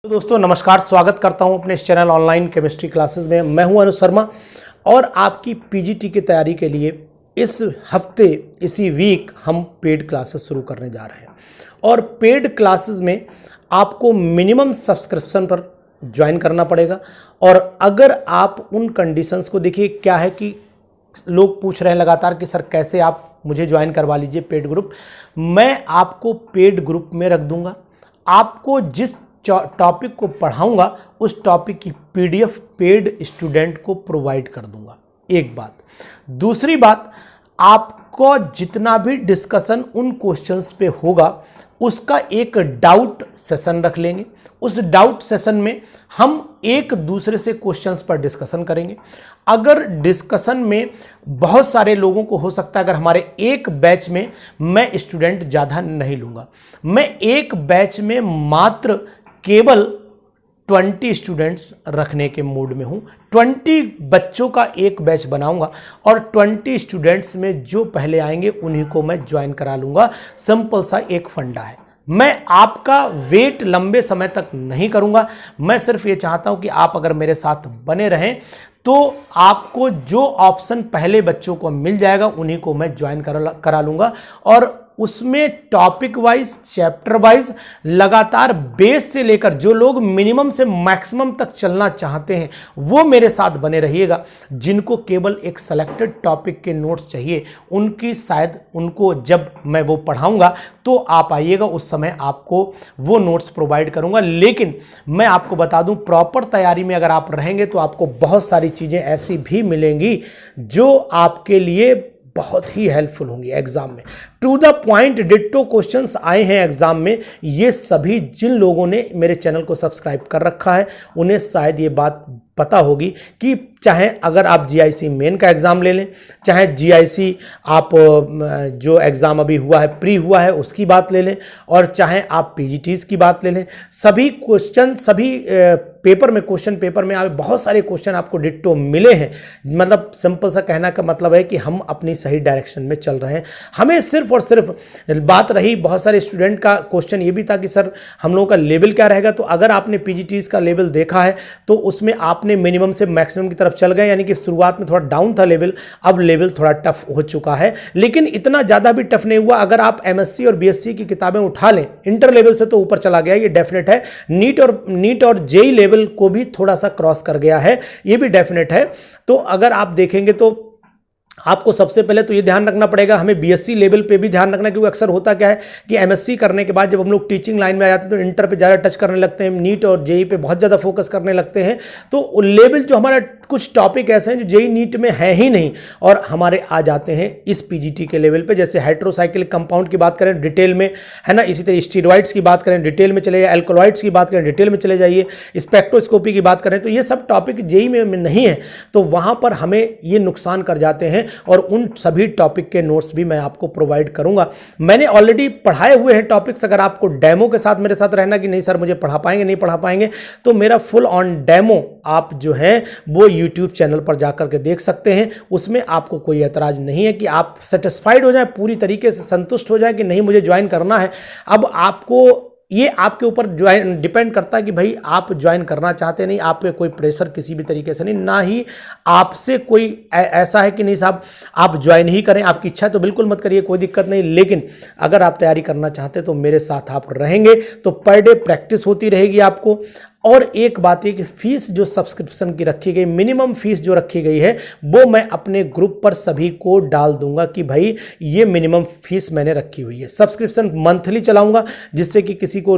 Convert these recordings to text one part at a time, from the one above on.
तो दोस्तों नमस्कार, स्वागत करता हूं अपने इस चैनल ऑनलाइन केमिस्ट्री क्लासेस में। मैं हूं अनु शर्मा और आपकी पीजीटी की तैयारी के लिए इस हफ्ते इसी वीक हम पेड क्लासेस शुरू करने जा रहे हैं। और पेड क्लासेस में आपको मिनिमम सब्सक्रिप्शन पर ज्वाइन करना पड़ेगा। और अगर आप उन कंडीशंस को देखिए, क्या है कि लोग पूछ रहे हैं लगातार कि सर कैसे आप मुझे ज्वाइन करवा लीजिए पेड ग्रुप। मैं आपको पेड ग्रुप में रख दूंगा। आपको जिस टॉपिक को पढ़ाऊंगा उस टॉपिक की पीडीएफ पेड स्टूडेंट को प्रोवाइड कर दूंगा। एक बात। दूसरी बात, आपको जितना भी डिस्कशन उन क्वेश्चंस पे होगा उसका एक डाउट सेशन रख लेंगे। उस डाउट सेशन में हम एक दूसरे से क्वेश्चंस पर डिस्कशन करेंगे। अगर डिस्कशन में बहुत सारे लोगों को हो सकता है, अगर हमारे एक बैच में मैं स्टूडेंट ज़्यादा नहीं लूँगा, मैं एक बैच में मात्र केवल 20 स्टूडेंट्स रखने के मूड में हूँ। 20 बच्चों का एक बैच बनाऊंगा और 20 स्टूडेंट्स में जो पहले आएंगे उन्हीं को मैं ज्वाइन करा लूँगा। सिंपल सा एक फंडा है। मैं आपका वेट लंबे समय तक नहीं करूँगा। मैं सिर्फ ये चाहता हूँ कि आप अगर मेरे साथ बने रहें तो आपको जो ऑप्शन पहले बच्चों को मिल जाएगा उन्हीं को मैं ज्वाइन करा लूँगा। और उसमें टॉपिक वाइज, चैप्टर वाइज लगातार बेस से लेकर जो लोग मिनिमम से मैक्सिमम तक चलना चाहते हैं वो मेरे साथ बने रहिएगा। जिनको केवल एक सेलेक्टेड टॉपिक के नोट्स चाहिए उनकी शायद उनको जब मैं वो पढ़ाऊंगा तो आप आइएगा, उस समय आपको वो नोट्स प्रोवाइड करूंगा। लेकिन मैं आपको बता दूं, प्रॉपर तैयारी में अगर आप रहेंगे तो आपको बहुत सारी चीज़ें ऐसी भी मिलेंगी जो आपके लिए बहुत ही हेल्पफुल होंगी एग्जाम में। To the point ditto questions आए हैं एग्जाम में। ये सभी जिन लोगों ने मेरे चैनल को सब्सक्राइब कर रखा है उन्हें शायद ये बात पता होगी कि चाहे अगर आप जीआईसी मेन का एग्ज़ाम ले लें, चाहे जीआईसी आप जो एग्ज़ाम अभी हुआ है, प्री हुआ है, उसकी बात ले लें, और चाहे आप पीजीटीज की बात ले लें, सभी क्वेश्चन, सभी पेपर में, क्वेश्चन पेपर में आप बहुत सारे क्वेश्चन आपको डिट्टो मिले हैं। मतलब सिंपल सा कहना का मतलब है कि हम अपनी सही डायरेक्शन में चल रहे हैं। हमें सिर्फ और सिर्फ बात रही, बहुत सारे स्टूडेंट का क्वेश्चन ये भी था कि सर हम लोगों का लेवल क्या रहेगा। तो अगर आपने पीजीटीज का लेवल देखा है तो उसमें आपने मिनिमम से मैक्सिमम की तरफ चल गए, यानी कि शुरुआत में थोड़ा डाउन था लेवल, अब लेवल थोड़ा टफ हो चुका है, लेकिन इतना ज़्यादा भी टफ नहीं हुआ। अगर आप एमएससी और बीएससी की किताबें उठा लें, इंटर लेवल से तो ऊपर चला गया, ये डेफिनेट है। नीट और जेई लेवल को भी थोड़ा सा क्रॉस कर गया है, ये भी डेफिनेट है। तो अगर आप देखेंगे तो आपको सबसे पहले तो ये ध्यान रखना पड़ेगा, हमें बीएससी लेवल पे भी ध्यान रखना, क्योंकि अक्सर होता क्या है कि एमएससी करने के बाद जब हम लोग टीचिंग लाइन में आ जाते हैं तो इंटर पे ज़्यादा टच करने लगते हैं, नीट और जेई पे बहुत ज़्यादा फोकस करने लगते हैं। तो लेवल जो हमारा, कुछ टॉपिक ऐसे हैं जो जेई नीट में है ही नहीं और हमारे आ जाते हैं इस पीजीटी के लेवल पे। जैसे हाइड्रोसाइक्लिक कंपाउंड की बात करें डिटेल में, है ना, इसी तरह स्टीरॉइड्स की बात करें डिटेल में चले जाइए, एल्कोलॉइड्स की बात करें डिटेल में चले जाइए, स्पेक्ट्रोस्कोपी की बात करें तो ये सब टॉपिक जेई में नहीं है, तो वहाँ पर हमें ये नुकसान कर जाते हैं। और उन सभी टॉपिक के नोट्स भी मैं आपको प्रोवाइड करूंगा। मैंने ऑलरेडी पढ़ाए हुए हैं टॉपिक्स। अगर आपको डेमो के साथ मेरे साथ रहना कि नहीं सर मुझे पढ़ा पाएंगे, नहीं पढ़ा पाएंगे, तो मेरा फुल ऑन डेमो आप जो है वो यूट्यूब चैनल पर जाकर के देख सकते हैं। उसमें आपको कोई एतराज नहीं है कि आप सेटिस्फाइड हो जाए, पूरी तरीके से संतुष्ट हो जाए कि नहीं मुझे ज्वाइन करना है। अब आपको ये आपके ऊपर ज्वाइन डिपेंड करता है कि भाई आप ज्वाइन करना चाहते नहीं, आप पे कोई प्रेशर किसी भी तरीके से नहीं, ना ही आपसे कोई ऐसा है कि नहीं साहब आप ज्वाइन ही करें। आपकी इच्छा तो बिल्कुल मत करिए, कोई दिक्कत नहीं, लेकिन अगर आप तैयारी करना चाहते तो मेरे साथ आप रहेंगे तो पर डे प्रैक्टिस होती रहेगी आपको। और एक बात है कि फीस जो सब्सक्रिप्शन की रखी गई, मिनिमम फीस जो रखी गई है वो मैं अपने ग्रुप पर सभी को डाल दूंगा कि भाई ये मिनिमम फीस मैंने रखी हुई है। सब्सक्रिप्शन मंथली चलाऊंगा जिससे कि किसी को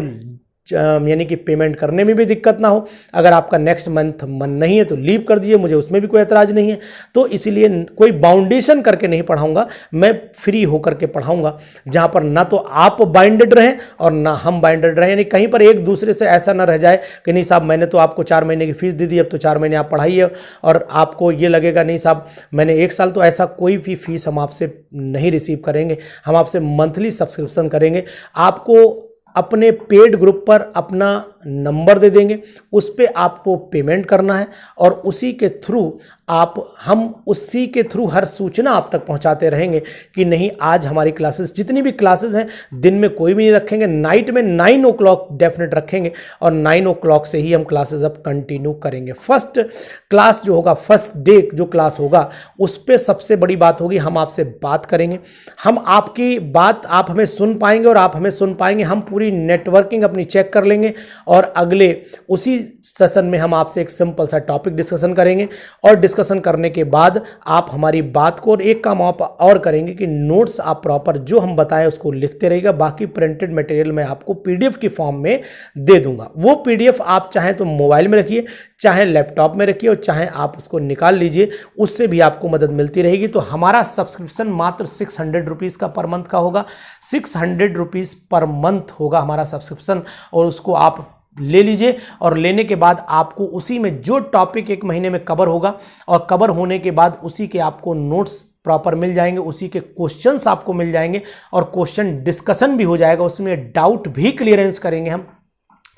यानी कि पेमेंट करने में भी दिक्कत ना हो। अगर आपका नेक्स्ट मंथ मन नहीं है तो लीव कर दीजिए, मुझे उसमें भी कोई एतराज़ नहीं है। तो इसीलिए कोई बाउंडेशन करके नहीं पढ़ाऊंगा, मैं फ्री होकर के पढ़ाऊंगा, जहां पर ना तो आप बाइंडेड रहें और ना हम बाइंडेड रहें। यानी कहीं पर एक दूसरे से ऐसा ना रह जाए कि नहीं साहब मैंने तो आपको 4 महीने की फीस दे दी, अब तो 4 महीने आप पढ़ाइए, और आपको ये लगेगा नहीं साहब मैंने 1 साल, तो ऐसा कोई भी फीस हम आपसे नहीं रिसीव करेंगे। हम आपसे मंथली सब्सक्रिप्शन करेंगे। आपको अपने पेड ग्रुप पर अपना नंबर दे देंगे, उस पर आपको पेमेंट करना है और उसी के थ्रू हम उसी के थ्रू हर सूचना आप तक पहुंचाते रहेंगे कि नहीं आज हमारी क्लासेस, जितनी भी क्लासेस हैं दिन में कोई भी नहीं रखेंगे, नाइट में 9 o'clock डेफिनेट रखेंगे और 9 o'clock से ही हम क्लासेस अब कंटिन्यू करेंगे। फर्स्ट क्लास जो होगा, फर्स्ट डे जो क्लास होगा, उस पर सबसे बड़ी बात होगी हम आपसे बात करेंगे, हम आपकी बात, आप हमें सुन पाएंगे और आप हमें सुन पाएंगे, हम पूरी नेटवर्किंग अपनी चेक कर लेंगे और अगले उसी सेशन में हम आपसे एक सिंपल सा टॉपिक डिस्कशन करेंगे और डिस्कशन करने के बाद आप हमारी बात को, और एक काम आप और करेंगे कि नोट्स आप प्रॉपर जो हम बताएं उसको लिखते रहिएगा, बाकी प्रिंटेड मटेरियल मैं आपको पीडीएफ की फॉर्म में दे दूंगा। वो पीडीएफ आप चाहें तो मोबाइल में रखिए, चाहे लैपटॉप में रखिए और चाहे आप उसको निकाल लीजिए, उससे भी आपको मदद मिलती रहेगी। तो हमारा सब्सक्रिप्शन मात्र 600 रुपीज़ का पर मंथ का होगा, 600 रुपीज़ पर मंथ होगा हमारा सब्सक्रिप्शन और उसको आप ले लीजिए और लेने के बाद आपको उसी में जो टॉपिक एक महीने में कवर होगा और कवर होने के बाद उसी के आपको नोट्स प्रॉपर मिल जाएंगे, उसी के क्वेश्चंस आपको मिल जाएंगे और क्वेश्चन डिस्कशन भी हो जाएगा, उसमें डाउट भी क्लियरेंस करेंगे हम।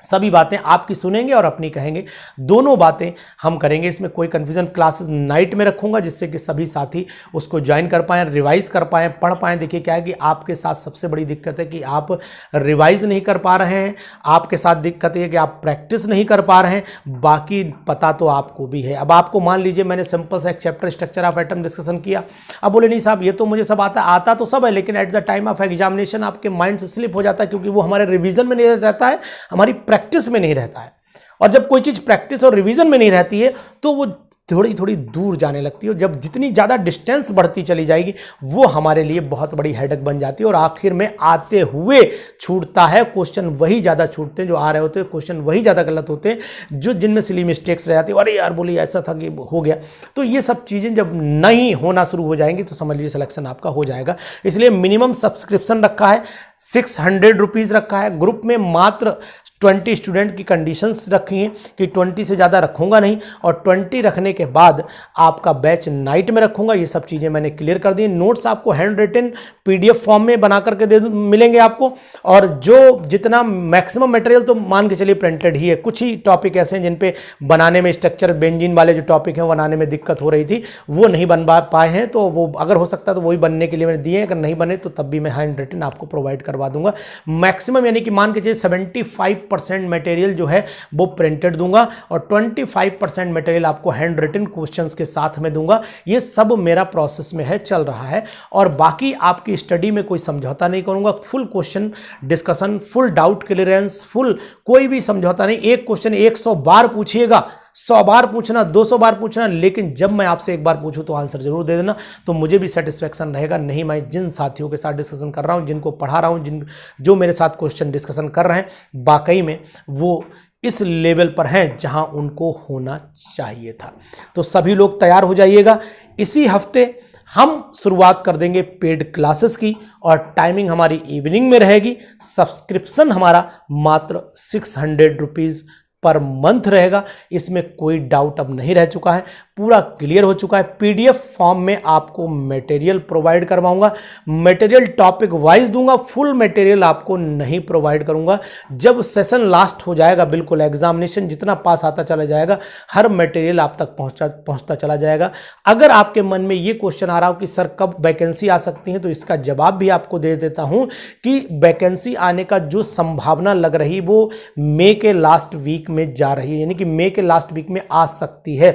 सभी बातें आपकी सुनेंगे और अपनी कहेंगे, दोनों बातें हम करेंगे। इसमें कोई कन्फ्यूजन, क्लासेस नाइट में रखूंगा जिससे कि सभी साथी उसको ज्वाइन कर पाएँ, रिवाइज कर पाएँ, पढ़ पाएँ। देखिए क्या है कि आपके साथ सबसे बड़ी दिक्कत है कि आप रिवाइज नहीं कर पा रहे हैं, आपके साथ दिक्कत है कि आप प्रैक्टिस नहीं कर पा रहे हैं, बाकी पता तो आपको भी है। अब आपको मान लीजिए मैंने सिंपल सा एक chapter structure of atom discussion किया, अब बोले नहीं साहब ये तो मुझे सब आता तो सब है, लेकिन at the time of examination आपके माइंड से स्लिप हो जाता है क्योंकि वो हमारे रिविजन में नहीं रहता है, हमारी प्रैक्टिस में नहीं रहता है। और जब कोई चीज प्रैक्टिस और रिवीजन में नहीं रहती है तो वो थोड़ी थोड़ी दूर जाने लगती है और जब जितनी ज़्यादा डिस्टेंस बढ़ती चली जाएगी वो हमारे लिए बहुत बड़ी हेडेक बन जाती है और आखिर में आते हुए छूटता है क्वेश्चन, वही ज़्यादा छूटते हैं जो आ रहे होते हैं, क्वेश्चन वही ज़्यादा गलत होते हैं जो जिनमें सिली मिस्टेक्स रह जाती है, अरे यार बोली ऐसा था कि हो गया। तो ये सब चीज़ें जब नहीं होना शुरू हो जाएंगी तो समझ लीजिए सिलेक्शन आपका हो जाएगा। इसलिए मिनिमम सब्सक्रिप्शन रखा है 600 रुपीज़ रखा है। ग्रुप में मात्र 20 स्टूडेंट की कंडीशंस रखी हैं कि 20 से ज़्यादा रखूंगा नहीं और 20 रखने के बाद आपका बैच नाइट में रखूंगा। ये सब चीज़ें मैंने क्लियर कर दी। नोट्स आपको हैंड रिटन पीडीएफ फॉर्म में बना करके दे मिलेंगे आपको, और जो जितना मैक्सिमम मटेरियल तो मान के चलिए प्रिंटेड ही है। कुछ ही टॉपिक ऐसे हैं जिन पे बनाने में, स्ट्रक्चर बेंजीन वाले जो टॉपिक हैं बनाने में दिक्कत हो रही थी, वो नहीं बन पाए हैं, तो वो अगर हो सकता है तो वही बनने के लिए मैंने दिए हैं। अगर नहीं बने तो तब भी मैं हैंड रिटन आपको प्रोवाइड करवा दूंगा। मैक्सिमम यानी कि मान के चलिए 75% मटेरियल जो है वो प्रिंटेड दूंगा और 25% मटेरियल आपको हैंड रिटन क्वेश्चंस के साथ में दूंगा। ये सब मेरा प्रोसेस में है, चल रहा है, और बाकी आपकी स्टडी में कोई समझौता नहीं करूंगा। Full question discussion, full doubt clearance, full कोई भी समझौता नहीं। एक क्वेश्चन 100 बार पूछिएगा, 100 बार पूछना, 200 बार पूछना, लेकिन जब मैं आपसे एक बार पूछूं तो आंसर जरूर दे देना, तो मुझे भी सेटिस्फेक्शन रहेगा। नहीं, मैं जिन साथियों के साथ डिस्कशन कर रहा हूं, जिनको पढ़ा रहा हूं, जो मेरे साथ क्वेश्चन डिस्कशन कर रहे हैं, वाकई में वो इस लेवल पर हैं जहां उनको होना चाहिए था। तो सभी लोग तैयार हो जाइएगा। इसी हफ्ते हम शुरुआत कर देंगे पेड क्लासेस की और टाइमिंग हमारी इवनिंग में रहेगी। सब्सक्रिप्शन हमारा मात्र 600 रुपीज़ पर मंथ रहेगा। इसमें कोई डाउट अब नहीं रह चुका है, पूरा क्लियर हो चुका है। पीडीएफ फॉर्म में आपको मटेरियल प्रोवाइड करवाऊंगा, मटेरियल टॉपिक वाइज दूंगा, फुल मटेरियल आपको नहीं प्रोवाइड करूंगा। जब सेशन लास्ट हो जाएगा, बिल्कुल एग्जामिनेशन जितना पास आता चला जाएगा, हर मटेरियल आप तक पहुंचता चला जाएगा। अगर आपके मन में ये क्वेश्चन आ रहा हो कि सर कब वैकेंसी आ सकती है, तो इसका जवाब भी आपको दे देता हूं कि वैकेंसी आने का जो संभावना लग रही वो मई के लास्ट वीक में जा रही है, यानी कि मई के लास्ट वीक में आ सकती है,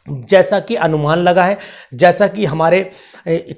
जैसा कि अनुमान लगा है। जैसा कि हमारे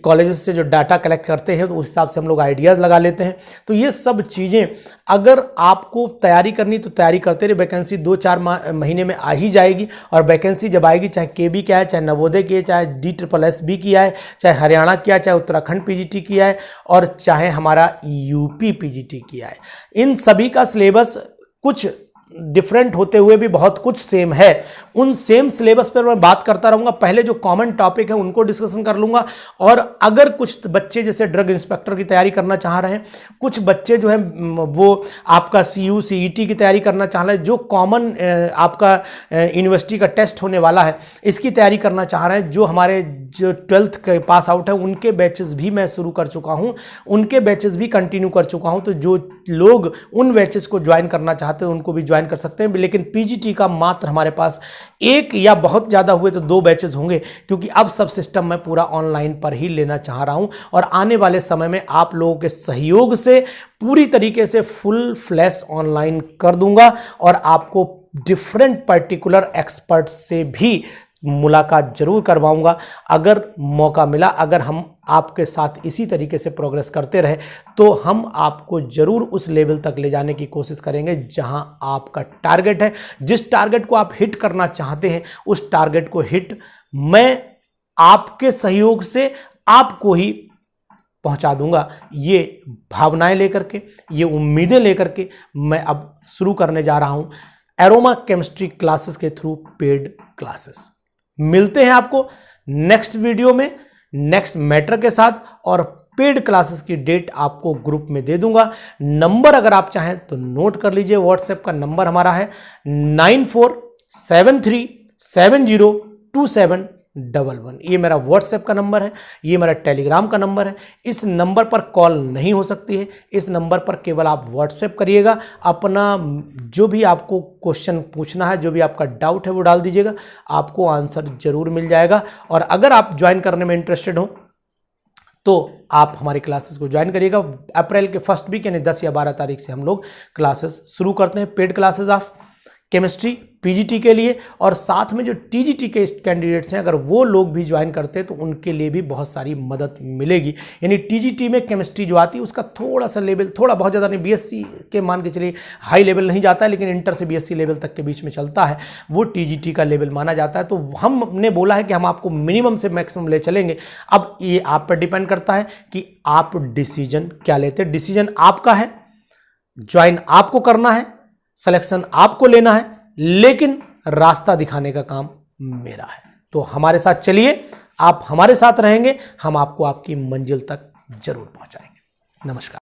कॉलेजेस से जो डाटा कलेक्ट करते हैं तो उस हिसाब से हम लोग आइडियाज़ लगा लेते हैं। तो ये सब चीज़ें अगर आपको तैयारी करनी तो तैयारी करते रहे। वैकेंसी 2-4 महीने में आ ही जाएगी, और वैकेंसी जब आएगी, चाहे केबी क्या है, चाहे नवोदय की है, चाहे DSSB किया है, चाहे हरियाणा किया है, चाहे उत्तराखंड पीजीटी किया है, और चाहे हमारा यूपी पीजीटी किया है, इन सभी का सिलेबस कुछ डिफरेंट होते हुए भी बहुत कुछ सेम है। उन सेम सिलेबस पर मैं बात करता रहूंगा। पहले जो कॉमन टॉपिक है उनको डिस्कशन कर लूंगा, और अगर कुछ बच्चे जैसे ड्रग इंस्पेक्टर की तैयारी करना चाह रहे हैं, कुछ बच्चे जो है वो आपका CU CET की तैयारी करना चाह रहे हैं, जो कॉमन आपका यूनिवर्सिटी का टेस्ट होने वाला है इसकी तैयारी करना चाह रहे हैं, जो हमारे जो 12th के पास आउट है उनके बैचेस भी मैं शुरू कर चुका हूँ, उनके बैचेस भी कंटिन्यू कर चुका हूँ। तो जो लोग उन बैचेस को ज्वाइन करना चाहते हैं उनको भी ज्वाइन ज्वाइन कर सकते हैं, लेकिन पीजीटी का मात्र हमारे पास एक या बहुत ज़्यादा हुए तो 2 बैचेज होंगे, क्योंकि अब सब सिस्टम मैं पूरा ऑनलाइन पर ही लेना चाह रहा हूं और आने वाले समय में आप लोगों के सहयोग से पूरी तरीके से फुल फ्लैश ऑनलाइन कर दूंगा और आपको डिफरेंट पर्टिकुलर एक्सपर्ट्स से भी मुलाकात जरूर करवाऊंगा। अगर मौका मिला, अगर हम आपके साथ इसी तरीके से प्रोग्रेस करते रहे तो हम आपको जरूर उस लेवल तक ले जाने की कोशिश करेंगे जहां आपका टारगेट है। जिस टारगेट को आप हिट करना चाहते हैं उस टारगेट को हिट मैं आपके सहयोग से आपको ही पहुंचा दूंगा। ये भावनाएं लेकर के, ये उम्मीदें लेकर के मैं अब शुरू करने जा रहा हूं एरोमा केमिस्ट्री क्लासेस के थ्रू पेड क्लासेस। मिलते हैं आपको नेक्स्ट वीडियो में नेक्स्ट मैटर के साथ, और पेड क्लासेस की डेट आपको ग्रुप में दे दूंगा। नंबर अगर आप चाहें तो नोट कर लीजिए, व्हाट्सएप का नंबर हमारा है 9473702711। ये मेरा व्हाट्सएप का नंबर है, ये मेरा टेलीग्राम का नंबर है। इस नंबर पर कॉल नहीं हो सकती है, इस नंबर पर केवल आप व्हाट्सएप करिएगा। अपना जो भी आपको क्वेश्चन पूछना है, जो भी आपका डाउट है वो डाल दीजिएगा, आपको आंसर जरूर मिल जाएगा। और अगर आप ज्वाइन करने में इंटरेस्टेड हो तो आप हमारी क्लासेस को ज्वाइन करिएगा। अप्रैल के फर्स्ट वीक यानी 10 या 12 तारीख से हम लोग क्लासेस शुरू करते हैं, paid classes of chemistry PGT के लिए। और साथ में जो टीजीटी के कैंडिडेट्स हैं, अगर वो लोग भी ज्वाइन करते हैं तो उनके लिए भी बहुत सारी मदद मिलेगी। यानी टीजीटी में केमिस्ट्री जो आती है उसका थोड़ा सा लेवल, थोड़ा बहुत ज़्यादा नहीं, बीएससी के मान के चलिए हाई लेवल नहीं जाता है, लेकिन इंटर से बीएससी लेवल तक के बीच में चलता है, वो टीजीटी का लेवल माना जाता है। तो हमने बोला है कि हम आपको मिनिमम से मैक्सिमम ले चलेंगे। अब ये आप पर डिपेंड करता है कि आप डिसीजन क्या लेते हैं। डिसीजन आपका है, ज्वाइन आपको करना है, सिलेक्शन आपको लेना है, लेकिन रास्ता दिखाने का काम मेरा है। तो हमारे साथ चलिए, आप हमारे साथ रहेंगे, हम आपको आपकी मंजिल तक जरूर पहुंचाएंगे। नमस्कार।